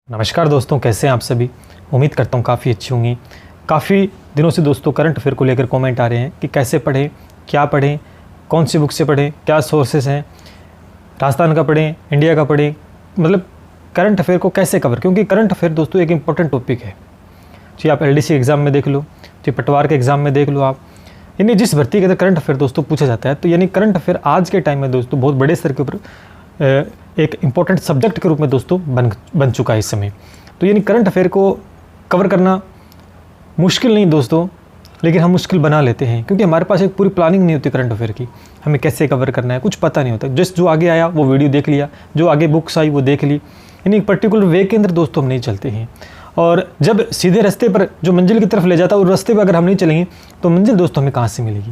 नमस्कार दोस्तों, कैसे हैं आप सभी। उम्मीद करता हूँ काफ़ी अच्छी होंगी। काफ़ी दिनों से दोस्तों करंट अफेयर को लेकर कमेंट आ रहे हैं कि कैसे पढ़ें, क्या पढ़ें, कौन सी बुक से पढ़ें, क्या सोर्सेस हैं, राजस्थान का पढ़ें, इंडिया का पढ़ें, मतलब करंट अफेयर को कैसे कवर। क्योंकि करंट अफेयर दोस्तों एक इंपॉर्टेंट टॉपिक है। चाहे आप LDC एग्ज़ाम में देख लो, चाहे पटवार के एग्ज़ाम में देख लो आप, यानी जिस भर्ती के अंदर करंट अफेयर दोस्तों पूछा जाता है, तो यानी करंट अफेयर आज के टाइम में दोस्तों बहुत बड़े स्तर के ऊपर एक इम्पॉर्टेंट सब्जेक्ट के रूप में दोस्तों बन चुका है इस समय। तो यानी करंट अफेयर को कवर करना मुश्किल नहीं दोस्तों, लेकिन हम मुश्किल बना लेते हैं क्योंकि हमारे पास एक पूरी प्लानिंग नहीं होती करंट अफेयर की। हमें कैसे कवर करना है कुछ पता नहीं होता। जिस जो आगे आया वो वीडियो देख लिया, जो आगे बुक्स आई वो देख ली, यानी एक पर्टिकुलर वे के अंदर दोस्तों हम नहीं चलते हैं। और जब सीधे रास्ते पर जो मंजिल की तरफ ले जाता है उस रास्ते पर अगर हम नहीं चलेंगे तो मंजिल दोस्तों हमें कहाँ से मिलेगी,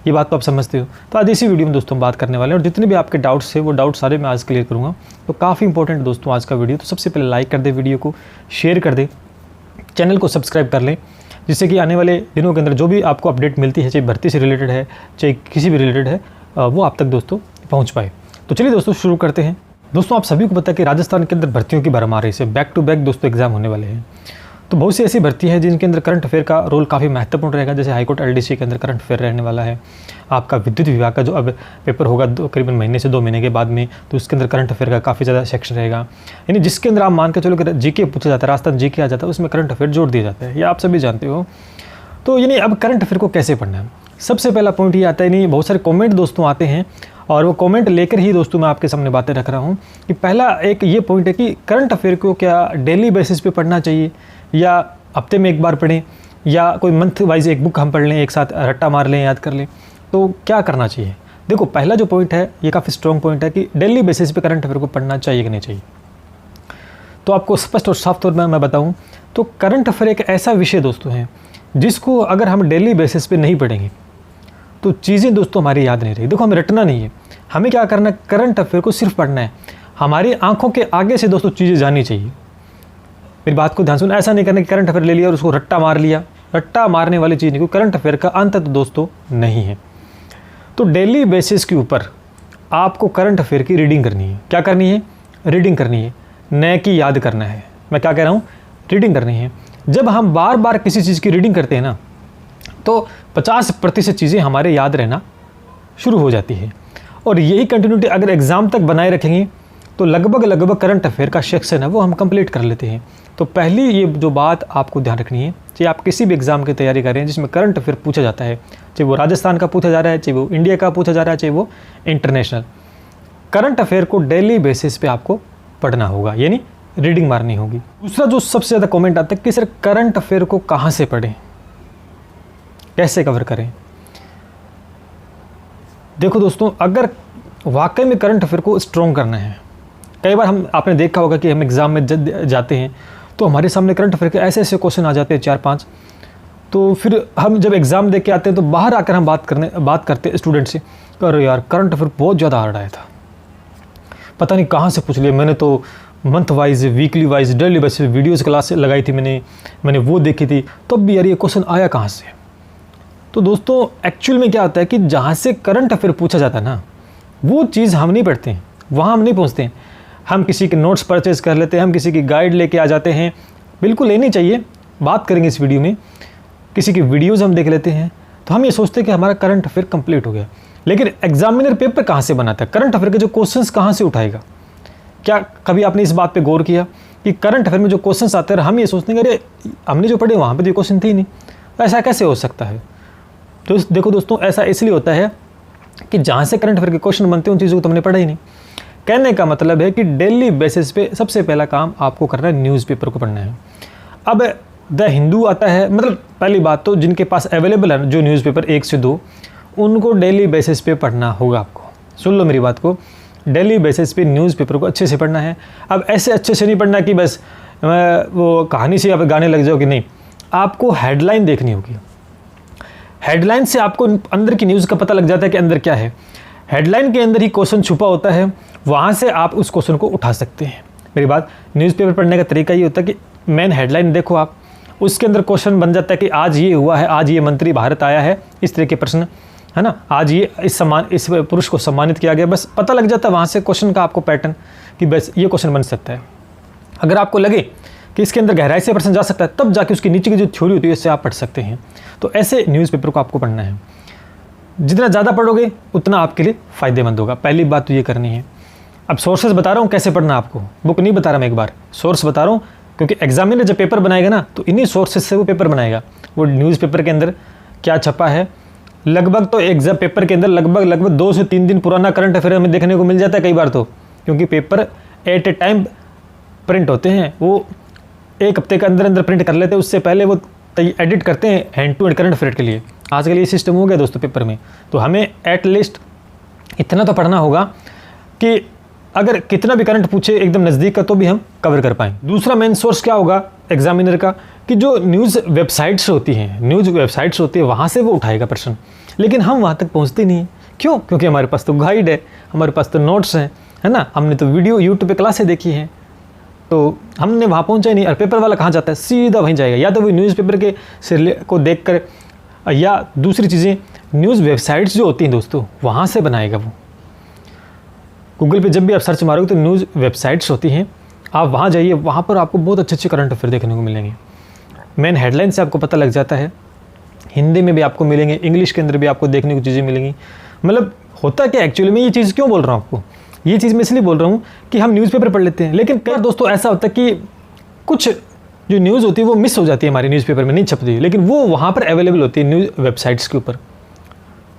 ये बात तो आप समझते हो। तो आज इसी वीडियो में दोस्तों हम बात करने वाले हैं और जितने भी आपके डाउट्स है वो डाउट सारे मैं आज क्लियर करूँगा। तो काफ़ी इंपॉर्टेंट दोस्तों आज का वीडियो। तो सबसे पहले लाइक कर दे, वीडियो को शेयर कर दे, चैनल को सब्सक्राइब कर लें, जिससे कि आने वाले दिनों के अंदर जो भी आपको अपडेट मिलती है, चाहे भर्ती से रिलेटेड है चाहे किसी भी रिलेटेड है, वो आप तक दोस्तों पहुँच पाए। तो चलिए दोस्तों शुरू करते हैं। दोस्तों आप सभी को पता है कि राजस्थान के अंदर भर्तियों की भरमार से बैक टू बैक दोस्तों एग्जाम होने वाले हैं। तो बहुत सी ऐसी भर्ती है जिनके अंदर करंट अफेयर का रोल काफ़ी महत्वपूर्ण रहेगा। जैसे हाईकोर्ट LDC के अंदर करंट अफेयर रहने वाला है। आपका विद्युत विभाग का जो अब पेपर होगा करीबन महीने से 2 महीने के बाद में, तो उसके अंदर करंट अफेयर का काफ़ी ज़्यादा सेक्शन रहेगा। यानी जिसके अंदर आप मान के चलो कि GK पूछा जाता है, राजस्थान GK आ जाता है, उसमें करंट अफेयर जोड़ दिया जाता है, ये आप सभी जानते हो। तो यानी अब करंट अफेयर को कैसे पढ़ना है, सबसे पहला पॉइंट ये आता है। नहीं, बहुत सारे कॉमेंट दोस्तों आते हैं और वो कमेंट लेकर ही दोस्तों मैं आपके सामने बातें रख रहा हूँ कि पहला एक ये पॉइंट है कि करंट अफेयर को क्या डेली बेसिस पे पढ़ना चाहिए या हफ्ते में एक बार पढ़ें या कोई मंथ वाइज एक बुक हम पढ़ लें, एक साथ रट्टा मार लें, याद कर लें, तो क्या करना चाहिए। देखो पहला जो पॉइंट है ये काफ़ी स्ट्रॉन्ग पॉइंट है कि डेली बेसिस पे करंट अफेयर को पढ़ना चाहिए कि नहीं चाहिए। तो आपको स्पष्ट और साफ तौर पर मैं बताऊँ तो करंट अफेयर एक ऐसा विषय दोस्तों है जिसको अगर हम डेली बेसिस पे नहीं पढ़ेंगे तो चीज़ें दोस्तों हमारी याद नहीं रहेगी। देखो हमें रटना नहीं है, हमें क्या करना है, करंट अफेयर को सिर्फ पढ़ना है। हमारी आंखों के आगे से दोस्तों चीज़ें जानी चाहिए। मेरी बात को ध्यान सुन, ऐसा नहीं करना कि करंट अफेयर ले लिया और उसको रट्टा मार लिया। रट्टा मारने वाली चीज़ नहीं, क्योंकि करंट अफेयर का अंत तो दोस्तों नहीं है। तो डेली बेसिस के ऊपर आपको करंट अफेयर की रीडिंग करनी है। क्या करनी है, रीडिंग करनी है, नए की याद करना है। मैं क्या कह रहा हूँ, रीडिंग करनी है। जब हम बार बार किसी चीज़ की रीडिंग करते हैं ना, तो 50% चीज़ें हमारे याद रहना शुरू हो जाती है। और यही कंटिन्यूटी अगर एग्ज़ाम तक बनाए रखेंगे तो लगभग करंट अफेयर का सेक्शन है वो हम कंप्लीट कर लेते हैं। तो पहली ये जो बात आपको ध्यान रखनी है, चाहे आप किसी भी एग्ज़ाम की तैयारी करें जिसमें करंट अफेयर पूछा जाता है, चाहे वो राजस्थान का पूछा जा रहा है, चाहे वो इंडिया का पूछा जा रहा है, चाहे वो इंटरनेशनल, करंट अफेयर को डेली बेसिस पे आपको पढ़ना होगा, यानी रीडिंग मारनी होगी। दूसरा जो सबसे ज़्यादा कॉमेंट आता है कि सर करंट अफेयर को कहाँ से पढ़ें, कैसे कवर करें। देखो दोस्तों, अगर वाकई में करंट अफेयर को स्ट्रॉन्ग करना है, कई बार आपने देखा होगा कि हम एग्ज़ाम में जाते हैं तो हमारे सामने करंट अफेयर के ऐसे ऐसे क्वेश्चन आ जाते हैं 4-5। तो फिर हम जब एग्ज़ाम देख के आते हैं तो बाहर आकर हम बात करते हैं स्टूडेंट से, अरे यार करंट अफेयर बहुत ज़्यादा हार्ड आया था, पता नहीं कहाँ से पूछ लिया, मैंने तो month wise, weekly wise, daily basis videos class लगाई थी, मैंने वो देखी थी, तब भी यार ये क्वेश्चन आया कहाँ से। तो दोस्तों एक्चुअल में क्या होता है कि जहाँ से करंट अफेयर पूछा जाता है ना, वो चीज़ हम नहीं पढ़ते हैं, वहाँ हम नहीं पहुँचते हैं। हम किसी के नोट्स परचेज़ कर लेते हैं, हम किसी की गाइड लेके आ जाते हैं, बिल्कुल लेनी चाहिए, बात करेंगे इस वीडियो में। किसी की वीडियोज़ हम देख लेते हैं तो हम ये सोचते हैं कि हमारा करंट अफेयर कंप्लीट हो गया, लेकिन एग्जामिनर पेपर कहाँ से बनाता है, करंट अफेयर के जो क्वेश्चंस कहाँ से उठाएगा। क्या कभी आपने इस बात पे गौर किया कि करंट अफेयर में जो क्वेश्चंस आते हैं हम ये सोचते हैं कि अरे हमने जो पढ़े वहाँ पे तो क्वेश्चन थे ही नहीं, ऐसा कैसे हो सकता है। तो देखो दोस्तों, ऐसा इसलिए होता है कि जहाँ से करंट अफेयर के क्वेश्चन बनते हैं उन चीज़ों को तो हमने पढ़ा ही नहीं। कहने का मतलब है कि डेली बेसिस पे सबसे पहला काम आपको करना है, न्यूज़पेपर को पढ़ना है। अब द हिंदू आता है, मतलब पहली बात तो जिनके पास अवेलेबल है जो न्यूज़पेपर 1 से 2, उनको डेली बेसिस पे पढ़ना होगा। आपको सुन लो मेरी बात को, डेली बेसिस पे न्यूज़पेपर को अच्छे से पढ़ना है। अब ऐसे अच्छे से नहीं पढ़ना कि बस वो कहानी से आप गाने लग जाओ, कि नहीं, आपको हेडलाइन देखनी होगी। हेडलाइन से आपको अंदर की न्यूज़ का पता लग जाता है कि अंदर क्या है। हेडलाइन के अंदर ही क्वेश्चन छुपा होता है, वहाँ से आप उस क्वेश्चन को उठा सकते हैं। मेरी बात, न्यूज़पेपर पढ़ने का तरीका ये होता है कि मेन हेडलाइन देखो आप, उसके अंदर क्वेश्चन बन जाता है कि आज ये हुआ है, आज ये मंत्री भारत आया है, इस तरह के प्रश्न है ना, आज ये इस पुरुष को सम्मानित किया गया, बस पता लग जाता है वहाँ से क्वेश्चन का आपको पैटर्न कि बस ये क्वेश्चन बन सकता है। अगर आपको लगे कि इसके अंदर गहराई से प्रश्न जा सकता है, तब जाके उसकी नीचे की जो थ्योरी होती है इससे आप पढ़ सकते हैं। तो ऐसे न्यूज़पेपर को आपको पढ़ना है। जितना ज़्यादा पढ़ोगे उतना आपके लिए फ़ायदेमंद होगा। पहली बात तो ये करनी है। अब सोर्सेज बता रहा हूँ कैसे पढ़ना आपको, बुक नहीं बता रहा मैं, एक बार सोर्स बता रहा हूँ, क्योंकि एग्जामिनर जब पेपर बनाएगा ना तो इन्हीं सोर्सेज से वो पेपर बनाएगा। वो न्यूज़पेपर के अंदर क्या छपा है, लगभग तो एग्जाम पेपर के अंदर लगभग 2 से 3 दिन पुराना करंट अफेयर हमें देखने को मिल जाता है कई बार तो, क्योंकि paper at a time print होते हैं, वो एक हफ्ते के अंदर प्रिंट कर लेते हैं, उससे पहले वो एडिट करते हैं hand to hand current affair के लिए। आजकल ये सिस्टम हो गया दोस्तों पेपर में। तो हमें एटलीस्ट इतना तो पढ़ना होगा कि अगर कितना भी करंट पूछे एकदम नज़दीक का तो भी हम कवर कर पाएँ। दूसरा मेन सोर्स क्या होगा एग्जामिनर का, कि जो न्यूज़ वेबसाइट्स होती हैं वहाँ से वो उठाएगा प्रश्न, लेकिन हम वहाँ तक पहुँचते नहीं हैं। क्यों? क्योंकि हमारे पास तो गाइड है, हमारे पास तो नोट्स हैं, है ना, हमने तो वीडियो यूट्यूब पे क्लासें देखी हैं, तो हमने वहाँ पहुँचा ही नहीं। और पेपर वाला कहाँ जाता है, सीधा वहीं जाएगा, या तो वो न्यूज़पेपर के से को देख कर, या दूसरी चीज़ें न्यूज़ वेबसाइट्स जो होती हैं दोस्तों वहाँ से बनाएगा वो। गूगल पे जब भी आप सर्च मारोगे तो न्यूज़ वेबसाइट्स होती हैं, आप वहाँ जाइए, वहाँ पर आपको बहुत अच्छे करंट अफेयर देखने को मिलेंगे। मेन हेडलाइन से आपको पता लग जाता है, हिंदी में भी आपको मिलेंगे, इंग्लिश के अंदर भी आपको देखने को चीज़ें मिलेंगी। मतलब होता क्या एक्चुअली में, ये चीज़ क्यों बोल रहा हूँ आपको, ये चीज़ मैं इसलिए बोल रहा हूँ कि हम न्यूज़पेपर पढ़ लेते हैं, लेकिन कई दोस्तों ऐसा होता है कि कुछ जो न्यूज़ होती है वो मिस हो जाती है, हमारे न्यूज़पेपर में नहीं छपती, लेकिन वो वहाँ पर अवेलेबल होती है न्यूज़ वेबसाइट्स के ऊपर।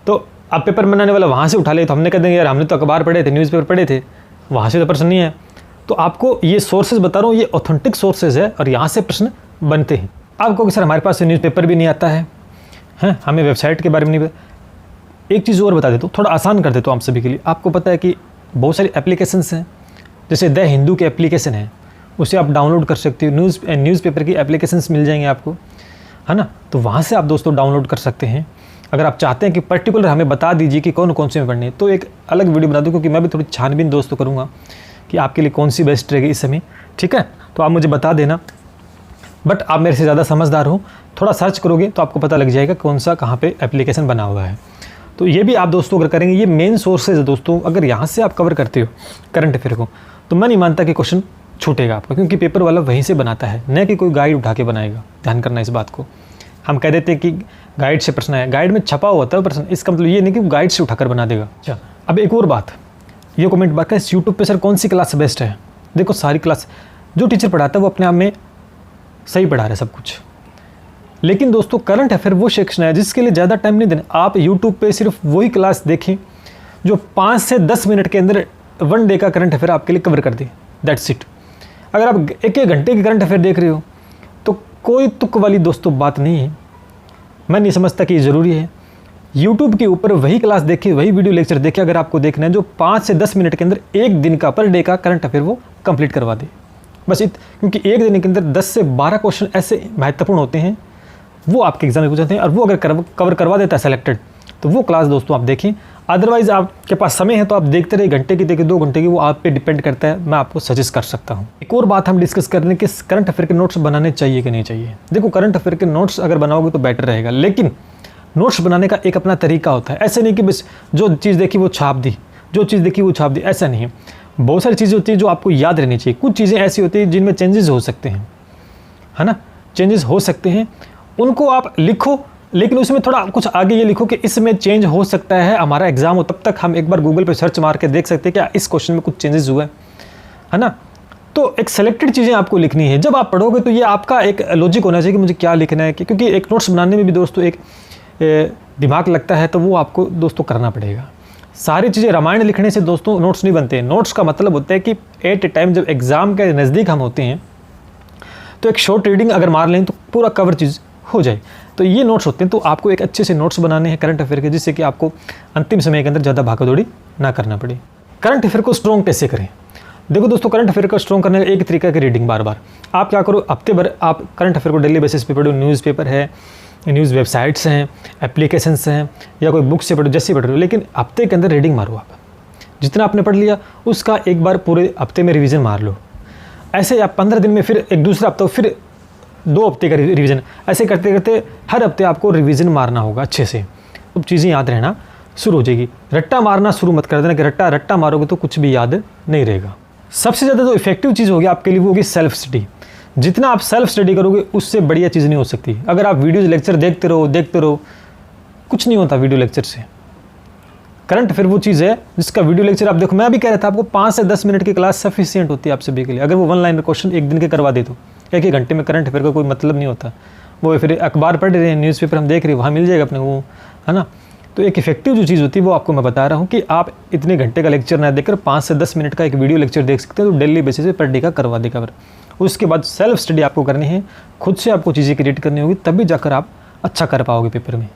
तो अब पेपर बनाने वाला वहाँ से उठा ले तो हमने कह देंगे यार हमने तो अखबार पढ़े थे, न्यूज़पेपर पढ़े थे, वहाँ से तो प्रश्न नहीं है। तो आपको ये सोर्सेज बता रहा हूँ, ये ऑथेंटिक सोर्सेज है और यहाँ से प्रश्न बनते हैं। आपको कि सर हमारे पास न्यूज़पेपर भी नहीं आता है, हमें वेबसाइट के बारे में नहीं पता। एक चीज़ और बता देता हूँ, थोड़ा आसान कर देता हूँ आप सभी के लिए। आपको पता है कि बहुत सारी एप्लीकेशंस हैं, जैसे द हिंदू की एप्लीकेशन है, उसे आप डाउनलोड कर सकते हो। न्यूज़पेपर की एप्लीकेशंस मिल जाएंगे आपको, है ना, तो वहाँ से आप दोस्तों डाउनलोड कर सकते हैं। अगर आप चाहते हैं कि पर्टिकुलर हमें बता दीजिए कि कौन कौन से में पढ़ने, तो एक अलग वीडियो बना दूँ, क्योंकि मैं भी थोड़ी छानबीन दोस्तों करूँगा कि आपके लिए कौन सी बेस्ट रहेगी इस समय, ठीक है। तो आप मुझे बता देना, बट आप मेरे से ज़्यादा समझदार हो, थोड़ा सर्च करोगे तो आपको पता लग जाएगा कौन सा कहाँ पे एप्लीकेशन बना हुआ है। तो ये भी आप दोस्तों अगर करेंगे, ये मेन सोर्सेज है दोस्तों, अगर यहाँ से आप कवर करते हो करंट अफेयर को, तो मैं नहीं मानता कि क्वेश्चन छूटेगा आपका, क्योंकि पेपर वाला वहीं से बनाता है, न कि कोई गाइड उठा के बनाएगा। ध्यान करना इस बात को। हम कह देते हैं कि गाइड से प्रश्न है, गाइड में छपा हुआ होता है प्रश्न, इसका मतलब ये नहीं कि गाइड से उठाकर बना देगा। अच्छा, अब एक और बात, ये कमेंट बात है यूट्यूब पे सर कौन सी क्लास बेस्ट है। देखो सारी क्लास जो टीचर पढ़ाता है वो अपने आप में सही पढ़ा रहा है सब कुछ, लेकिन दोस्तों करंट अफेयर वो सेक्शन है जिसके लिए ज़्यादा टाइम नहीं देना। आप यूट्यूब पे सिर्फ वही क्लास देखें जो 5 से 10 मिनट के अंदर 1 डे का करंट अफेयर आपके लिए कवर कर दे, दैट्स इट। अगर आप 1-1 घंटे की करंट अफेयर देख रहे हो तो कोई तुक वाली दोस्तों बात नहीं है। मैं नहीं समझता कि ये ज़रूरी है। यूट्यूब के ऊपर वही क्लास देखे, वही वीडियो लेक्चर देखे अगर आपको देखना है, जो 5 से 10 मिनट के अंदर 1 दिन का पर डे का करंट अफेयर वो कंप्लीट करवा दे, बस क्योंकि 1 दिन के अंदर 10 से 12 क्वेश्चन ऐसे महत्वपूर्ण होते हैं, वो आपके एग्जाम में पूछ जाते हैं, और वो अगर कवर करवा देता है सेलेक्टेड, तो वो क्लास दोस्तों आप देखें। अदरवाइज़ आपके पास समय है तो आप देखते रहे, घंटे की देखें 2 घंटे की, वो आप पे डिपेंड करता है। मैं आपको सजेस्ट कर सकता हूँ। एक और बात हम डिस्कस कर रहे हैं कि करंट अफेयर के नोट्स बनाने चाहिए कि नहीं चाहिए। देखो करंट अफेयर के नोट्स अगर बनाओगे तो बेटर रहेगा, लेकिन नोट्स बनाने का एक अपना तरीका होता है। ऐसे नहीं कि बस जो चीज़ देखी वो छाप दी, जो चीज़ देखी वो छाप दी, ऐसा नहीं है। बहुत सारी चीज़ें होती है जो आपको याद रहनी चाहिए। कुछ चीज़ें ऐसी होती हैं जिनमें चेंजेस हो सकते हैं, है ना, चेंजेस हो सकते हैं, उनको आप लिखो, लेकिन उसमें थोड़ा कुछ आगे ये लिखो कि इसमें चेंज हो सकता है, हमारा एग्जाम हो तब तक हम एक बार गूगल पे सर्च मार के देख सकते हैं क्या इस क्वेश्चन में कुछ चेंजेस हुआ है ना। तो एक सेलेक्टेड चीज़ें आपको लिखनी है। जब आप पढ़ोगे तो ये आपका एक लॉजिक होना चाहिए कि मुझे क्या लिखना है, क्योंकि एक नोट्स बनाने में भी दोस्तों एक दिमाग लगता है, तो वो आपको दोस्तों करना पड़ेगा। सारी चीज़ें रामायण लिखने से दोस्तों नोट्स नहीं बनते हैं। नोट्स का मतलब होता है कि एट ए टाइम जब एग्ज़ाम के नज़दीक हम होते हैं तो एक शॉर्ट रीडिंग अगर मार लें तो पूरा कवर चीज़ हो जाए। तो ये नोट्स होते हैं। तो आपको एक अच्छे से नोट्स बनाने हैं करंट अफेयर के, जिससे कि आपको अंतिम समय के अंदर ज़्यादा भागदौड़ी ना करना पड़े। करंट अफेयर को स्ट्रॉन्ग कैसे करें? देखो दोस्तों, करंट अफेयर को स्ट्रॉन्ग करने का एक तरीका है रीडिंग बार बार। आप क्या करो, हफ्ते भर आप करंट अफेयर को डेली बेसिस पे पढ़ो। न्यूज़पेपर है, न्यूज़ वेबसाइट्स हैं, एप्लीकेशंस हैं, या कोई बुक से पढ़ो, जैसे पढ़ रहे हो, लेकिन हफ्ते के अंदर रीडिंग मारो। आप जितना आपने पढ़ लिया उसका एक बार पूरे हफ्ते में रिवीजन मार लो। ऐसे आप 15 दिन में फिर एक दूसरा हफ्ता, फिर 2 हफ्ते का रिवीजन, ऐसे करते करते हर हफ्ते आपको रिवीजन मारना होगा अच्छे से। तो चीज़ें याद रहना शुरू हो जाएगी। रट्टा मारना शुरू मत कर देना कि रट्टा मारोगे तो कुछ भी याद नहीं रहेगा। सबसे ज़्यादा जो इफेक्टिव चीज़ होगी आपके लिए वो होगी सेल्फ स्टडी। जितना आप सेल्फ स्टडी करोगे उससे बढ़िया चीज़ नहीं हो सकती। अगर आप वीडियोज़ लेक्चर देखते रहो कुछ नहीं होता वीडियो लेक्चर से। करंट अफेयर वो चीज़ है जिसका वीडियो लेक्चर आप देखो, मैं अभी कह रहा था आपको 5 से 10 मिनट की क्लास सफिशिएंट होती है आप सभी के लिए। अगर वो 1 लाइन क्वेश्चन एक दिन के करवा दे तो 1 घंटे में करंट अफेयर का कोई मतलब नहीं होता। वो फिर अखबार पढ़ रहे हैं, न्यूज़पेपर हम देख रहे हैं, वहाँ मिल जाएगा अपने वो, है ना। तो एक इफेक्टिव जो चीज़ होती है वो आपको मैं बता रहा हूँ कि आप इतने घंटे का लेक्चर ना देखकर 5 से 10 मिनट का एक वीडियो लेक्चर देख सकते हैं, तो डेली बेसिस पे पर डे का करवा देगा। फिर उसके बाद सेल्फ स्टडी आपको करनी है, खुद से आपको चीज़ें क्रिएट करनी होगी, तभी जाकर आप अच्छा कर पाओगे पेपर में।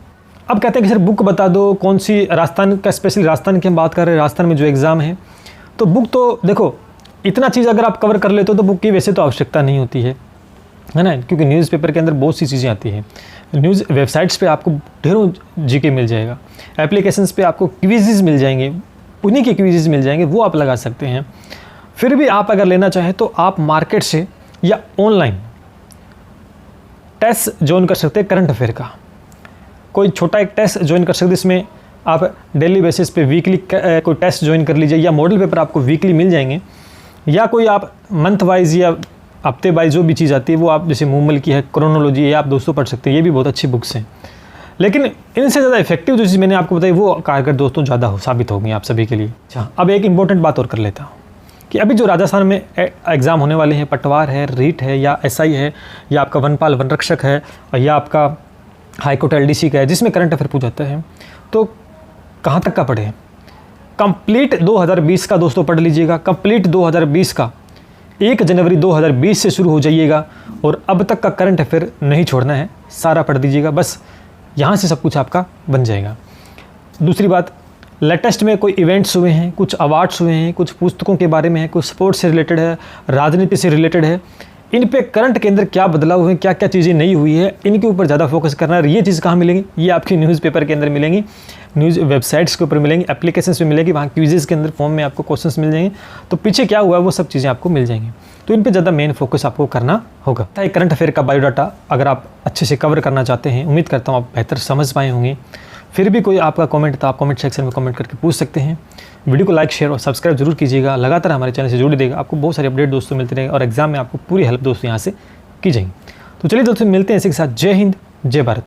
अब कहते हैं कि सर बुक बता दो कौन सी, राजस्थान का, स्पेशली राजस्थान की हम बात कर रहे हैं, राजस्थान में जो एग्ज़ाम है। तो बुक तो देखो इतना चीज़ अगर आप कवर कर लेते हो तो बुक की वैसे तो आवश्यकता नहीं होती है ना, क्योंकि न्यूज़पेपर के अंदर बहुत सी चीज़ें आती हैं। न्यूज़ वेबसाइट्स पे आपको ढेरों जीके मिल जाएगा, एप्लीकेशंस पे आपको क्विज़ेस मिल जाएंगे, उन्हीं के क्विज़ेस मिल जाएंगे, वो आप लगा सकते हैं। फिर भी आप अगर लेना चाहें तो आप मार्केट से या ऑनलाइन टेस्ट ज्वाइन कर सकते हैं करंट अफेयर का। कोई छोटा एक टेस्ट ज्वाइन कर सकते हैं, इसमें आप डेली बेसिस पे वीकली कोई टेस्ट ज्वाइन कर लीजिए, या मॉडल पेपर आपको वीकली मिल जाएंगे, या कोई आप मंथ वाइज या हफ्ते वाइज जो भी चीज़ आती है वो आप, जैसे मूमल की है, क्रोनोलॉजी है, आप दोस्तों पढ़ सकते हैं। ये भी बहुत अच्छी बुक्स हैं, लेकिन इनसे ज़्यादा इफेक्टिव जो चीज़ मैंने आपको बताई वो कारगर दोस्तों ज़्यादा साबित होगी आप सभी के लिए। अच्छा, अब एक इंपॉर्टेंट बात और कर लेता हूँ कि अभी जो राजस्थान में एग्ज़ाम होने वाले हैं, पटवार है, रीट है, या SI है, या आपका वनपाल वनरक्षक है, या आपका हाईकोर्ट LDC का है, जिसमें करंट अफेयर पूछा जाता है, तो कहाँ तक का पढ़े? कंप्लीट 2020 का दोस्तों पढ़ लीजिएगा। कंप्लीट 2020 का 1 जनवरी 2020 से शुरू हो जाइएगा, और अब तक का करंट अफेयर नहीं छोड़ना है, सारा पढ़ दीजिएगा। बस यहाँ से सब कुछ आपका बन जाएगा। दूसरी बात, लेटेस्ट में कोई इवेंट्स हुए हैं, कुछ अवार्ड्स हुए हैं, कुछ पुस्तकों के बारे में है, कुछ स्पोर्ट्स से रिलेटेड है, राजनीति से रिलेटेड है, इन पे करंट के अंदर क्या बदलाव हुए, क्या क्या चीज़ें नई हुई है, इनके ऊपर ज़्यादा फोकस करना है। ये चीज़ कहाँ मिलेंगी? ये आपकी न्यूज़पेपर के अंदर मिलेंगी, न्यूज़ वेबसाइट्स के ऊपर मिलेंगी, एप्लीकेशंस पे मिलेगी, वहाँ क्विज़ेस के अंदर फॉर्म में आपको क्वेश्चंस मिल जाएंगे। तो पीछे क्या हुआ है वो सब चीज़ें आपको मिल जाएंगी। तो इन पे ज़्यादा मेन फोकस आपको करना होगा। करंट अफेयर का बायोडाटा अगर आप अच्छे से कवर करना चाहते हैं, उम्मीद करता हूँ आप बेहतर समझ पाए होंगे। फिर भी कोई आपका कमेंट तो आप कमेंट सेक्शन में कमेंट करके पूछ सकते हैं। वीडियो को लाइक, शेयर और सब्सक्राइब जरूर कीजिएगा। लगातार हमारे चैनल से जुड़े रहेगा, आपको बहुत सारे अपडेट दोस्तों मिलते रहेंगे, और एग्जाम में आपको पूरी हेल्प दोस्तों यहाँ से की जाएंगी। तो चलिए दोस्तों मिलते हैं इसी के साथ। जय हिंद, जय भारत।